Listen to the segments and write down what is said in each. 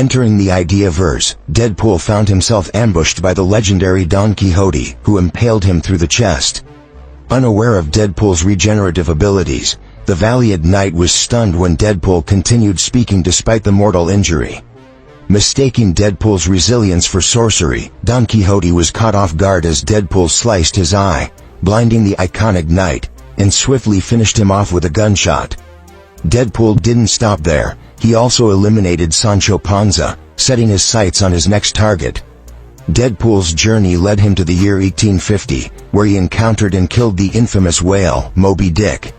Entering the Ideaverse, Deadpool found himself ambushed by the legendary Don Quixote, who impaled him through the chest. Unaware of Deadpool's regenerative abilities, the valiant knight was stunned when Deadpool continued speaking despite the mortal injury. Mistaking Deadpool's resilience for sorcery, Don Quixote was caught off guard as Deadpool sliced his eye, blinding the iconic knight, and swiftly finished him off with a gunshot. Deadpool didn't stop there. He also eliminated Sancho Panza, setting his sights on his next target. Deadpool's journey led him to the year 1850, where he encountered and killed the infamous whale, Moby Dick.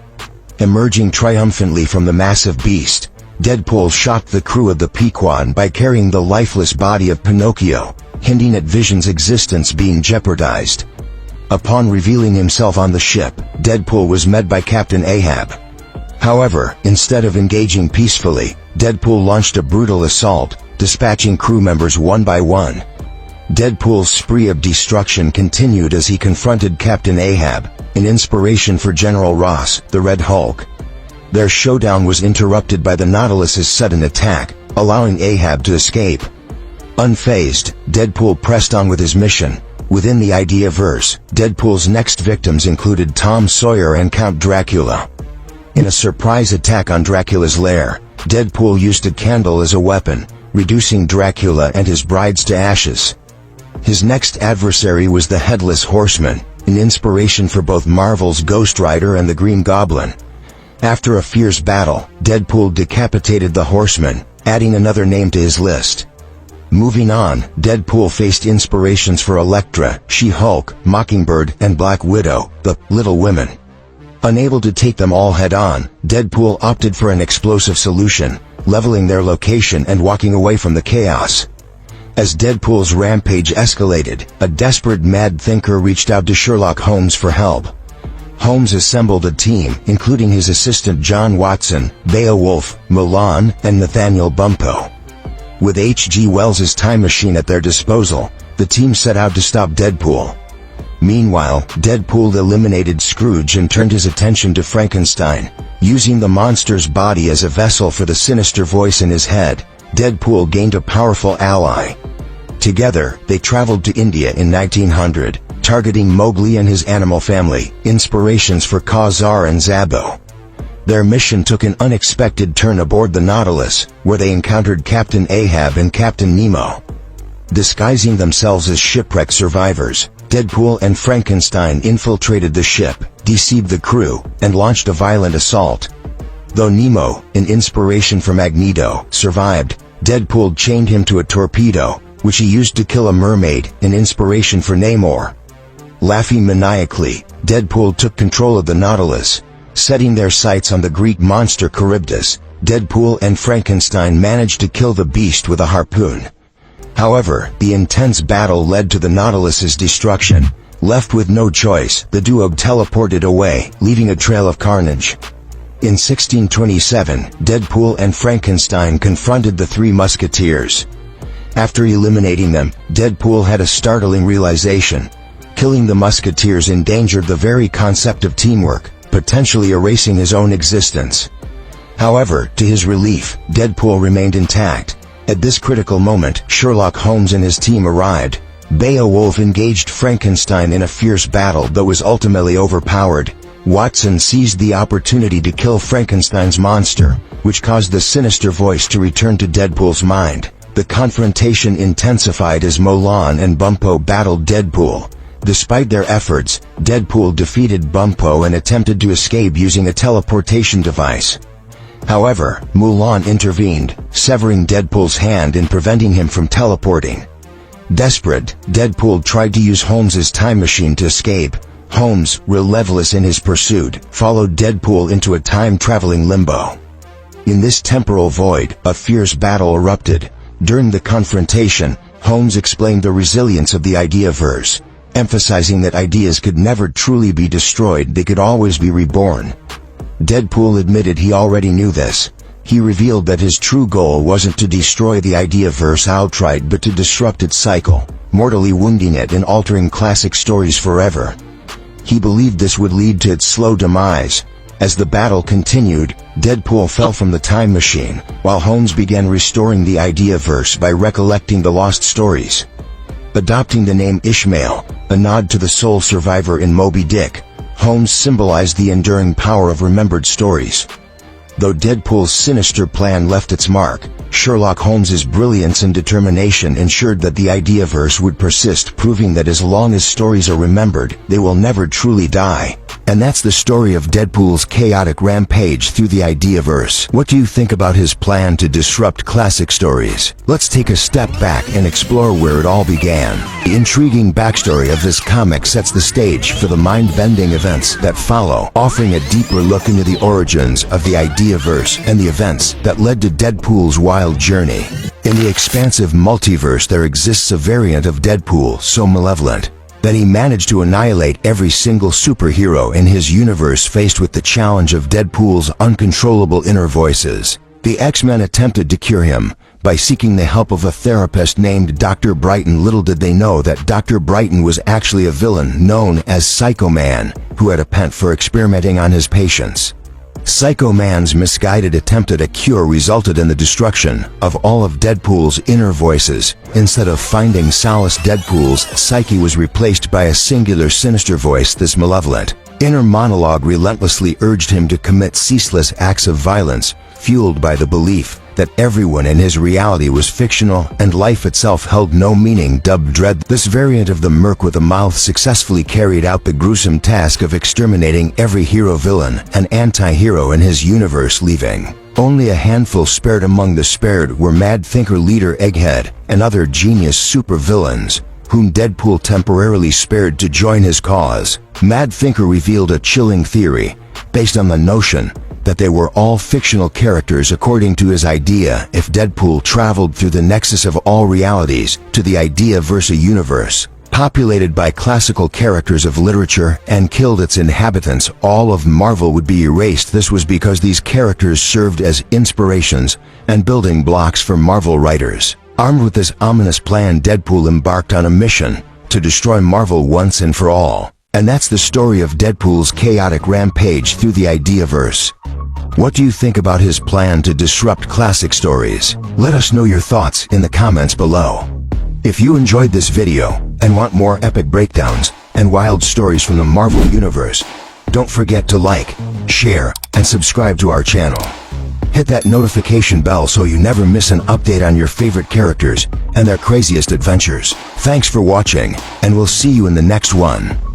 Emerging triumphantly from the massive beast, Deadpool shocked the crew of the Pequod by carrying the lifeless body of Pinocchio, hinting at Vision's existence being jeopardized. Upon revealing himself on the ship, Deadpool was met by Captain Ahab. However, instead of engaging peacefully, Deadpool launched a brutal assault, dispatching crew members one by one. Deadpool's spree of destruction continued as he confronted Captain Ahab, an inspiration for General Ross, the Red Hulk. Their showdown was interrupted by the Nautilus's sudden attack, allowing Ahab to escape. Unfazed, Deadpool pressed on with his mission. Within the Ideaverse, Deadpool's next victims included Tom Sawyer and Count Dracula. In a surprise attack on Dracula's lair, Deadpool used a candle as a weapon, reducing Dracula and his brides to ashes. His next adversary was the Headless Horseman, an inspiration for both Marvel's Ghost Rider and the Green Goblin. After a fierce battle, Deadpool decapitated the Horseman, adding another name to his list. Moving on, Deadpool faced inspirations for Elektra, She-Hulk, Mockingbird, and Black Widow, the Little Women. Unable to take them all head-on, Deadpool opted for an explosive solution, leveling their location and walking away from the chaos. As Deadpool's rampage escalated, a desperate mad thinker reached out to Sherlock Holmes for help. Holmes assembled a team, including his assistant John Watson, Beowulf, Milan, and Nathaniel Bumppo. With H.G. Wells's time machine at their disposal, the team set out to stop Deadpool. Meanwhile, Deadpool eliminated Scrooge and turned his attention to Frankenstein. Using the monster's body as a vessel for the sinister voice in his head, Deadpool gained a powerful ally. Together, they traveled to India in 1900, targeting Mowgli and his animal family, inspirations for Ka-Zar and Zabo. Their mission took an unexpected turn aboard the Nautilus, where they encountered Captain Ahab and Captain Nemo. Disguising themselves as shipwreck survivors, Deadpool and Frankenstein infiltrated the ship, deceived the crew, and launched a violent assault. Though Nemo, an inspiration for Magneto, survived, Deadpool chained him to a torpedo, which he used to kill a mermaid, an inspiration for Namor. Laughing maniacally, Deadpool took control of the Nautilus. Setting their sights on the Greek monster Charybdis, Deadpool and Frankenstein managed to kill the beast with a harpoon. However, the intense battle led to the Nautilus's destruction. Left with no choice, the duo teleported away, leaving a trail of carnage. In 1627, Deadpool and Frankenstein confronted the Three Musketeers. After eliminating them, Deadpool had a startling realization. Killing the Musketeers endangered the very concept of teamwork, potentially erasing his own existence. However, to his relief, Deadpool remained intact. At this critical moment, Sherlock Holmes and his team arrived. Beowulf engaged Frankenstein in a fierce battle that was ultimately overpowered. Watson seized the opportunity to kill Frankenstein's monster, which caused the sinister voice to return to Deadpool's mind. The confrontation intensified as Milan and Bumppo battled Deadpool. Despite their efforts, Deadpool defeated Bumppo and attempted to escape using a teleportation device. However, Mulan intervened, severing Deadpool's hand and preventing him from teleporting. Desperate, Deadpool tried to use Holmes's time machine to escape. Holmes, relentless in his pursuit, followed Deadpool into a time-traveling limbo. In this temporal void, a fierce battle erupted. During the confrontation, Holmes explained the resilience of the Ideaverse, emphasizing that ideas could never truly be destroyed, they could always be reborn. Deadpool admitted he already knew this. He revealed that his true goal wasn't to destroy the Ideaverse outright but to disrupt its cycle, mortally wounding it and altering classic stories forever. He believed this would lead to its slow demise. As the battle continued, Deadpool fell from the time machine, while Holmes began restoring the Ideaverse by recollecting the lost stories. Adopting the name Ishmael, a nod to the sole survivor in Moby Dick, Holmes symbolized the enduring power of remembered stories. Though Deadpool's sinister plan left its mark, Sherlock Holmes's brilliance and determination ensured that the Ideaverse would persist, proving that as long as stories are remembered, they will never truly die. And that's the story of Deadpool's chaotic rampage through the Ideaverse. What do you think about his plan to disrupt classic stories? Let's take a step back and explore where it all began. The intriguing backstory of this comic sets the stage for the mind-bending events that follow, offering a deeper look into the origins of the Ideaverse and the events that led to Deadpool's wild journey. In the expansive multiverse, there exists a variant of Deadpool so malevolent that he managed to annihilate every single superhero in his universe. Faced with the challenge of Deadpool's uncontrollable inner voices, the X-Men attempted to cure him by seeking the help of a therapist named Dr. Brighton. Little did they know that Dr. Brighton was actually a villain known as Psycho Man, who had a patent for experimenting on his patients. Psycho Man's misguided attempt at a cure resulted in the destruction of all of Deadpool's inner voices. Instead of finding solace, Deadpool's psyche was replaced by a singular sinister voice. This malevolent inner monologue relentlessly urged him to commit ceaseless acts of violence, fueled by the belief that everyone in his reality was fictional and life itself held no meaning. Dubbed Dread, this variant of the Merc with a mouth successfully carried out the gruesome task of exterminating every hero, villain, and anti-hero in his universe, leaving only a handful spared. Among the spared were Mad Thinker leader Egghead and other genius supervillains, whom Deadpool temporarily spared to join his cause. Mad Thinker revealed a chilling theory based on the notion that they were all fictional characters. According to his idea, if Deadpool traveled through the nexus of all realities to the Ideaverse, a universe populated by classical characters of literature, and killed its inhabitants, all of Marvel would be erased. This was because these characters served as inspirations and building blocks for Marvel writers. Armed with this ominous plan, Deadpool embarked on a mission to destroy Marvel once and for all. And that's the story of Deadpool's chaotic rampage through the Ideaverse. What do you think about his plan to disrupt classic stories? Let us know your thoughts in the comments below. If you enjoyed this video and want more epic breakdowns and wild stories from the Marvel Universe, don't forget to like, share, and subscribe to our channel. Hit that notification bell so you never miss an update on your favorite characters and their craziest adventures. Thanks for watching, and we'll see you in the next one.